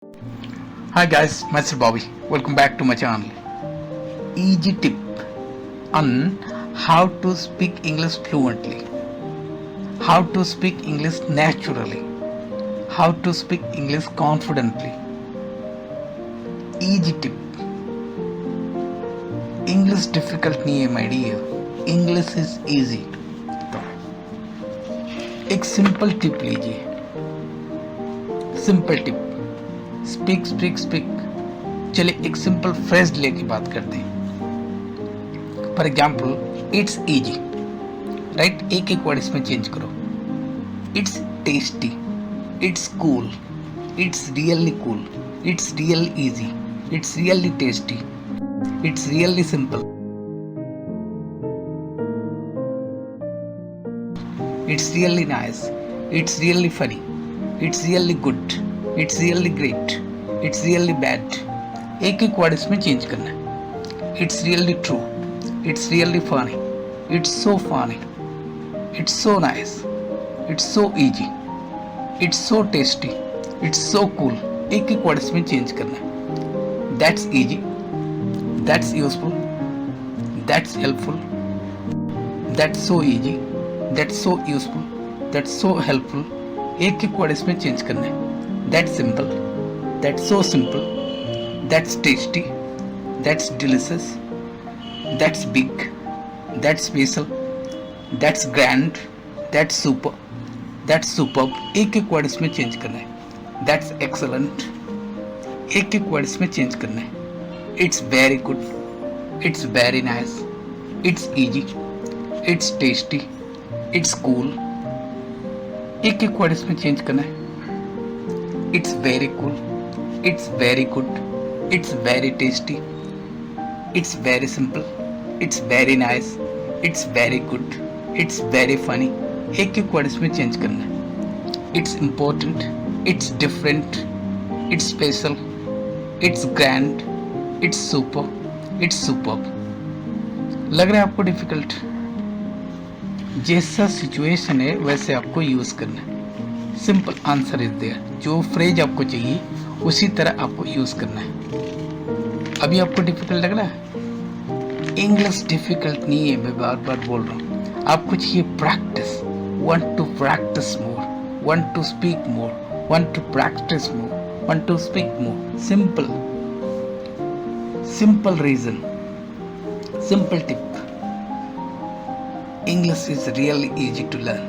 Hi guys, Mr. Bobby. Welcome back to my channel. Easy tip on how to speak English fluently, how to speak English naturally, how to speak English confidently. Easy tip. English difficult नहीं है my dear. English is easy. तो एक simple tip लीजिए. Simple tip. Speak speak speak. चलिए एक simple phrase लेके बात करते हैं. For example it's easy, right. एक एक वर्ड इसमें चेंज करो. It's tasty, it's cool, it's really cool, it's real easy, it's really tasty, it's really simple, it's really nice, it's really funny, it's really good, it's really great, it's really bad. एक एक word इसमें change करना है. It's really true, it's really funny, it's so funny, it's so nice, it's so easy, it's so tasty, it's so cool. एक एक word इसमें change करना है. That's easy, that's useful, that's helpful, that's so easy, that's so useful, that's so helpful. एक एक word इसमें change करना है. That's simple, that's so simple, that's tasty, that's delicious, that's big, that's special, that's grand, that's super, that's superb. एक एक word इसमें change करना है. That's excellent. एक एक वर्ड इसमें चेंज करना है. It's very good, it's very nice, it's easy, it's tasty, it's cool. एक एक वर्ड इसमें चेंज करना है. It's very cool, it's very good, it's very tasty, it's very simple, it's very nice, it's very good, it's very funny. एक एक word इसमें change करना है. It's important, it's different, it's special, it's grand, it's super, it's superb. लग रहा है आपको difficult? जैसा सिचुएशन है वैसे आपको यूज करना है. Simple answer is there. जो फ्रेज आपको चाहिए उसी तरह आपको यूज करना है. अभी आपको डिफिकल्ट लग रहा है? इंग्लिश डिफिकल्ट नहीं है, मैं बार बार बोल रहा हूँ. आपको चाहिए practice. Want to practice more, want to speak more, want to practice more, want to speak more. Simple simple reason, simple tip. English is really easy to learn,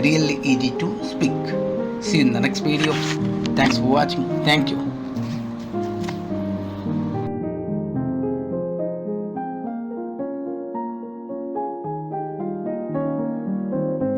really easy to speak. See you in the next video. Thanks for watching. Thank you.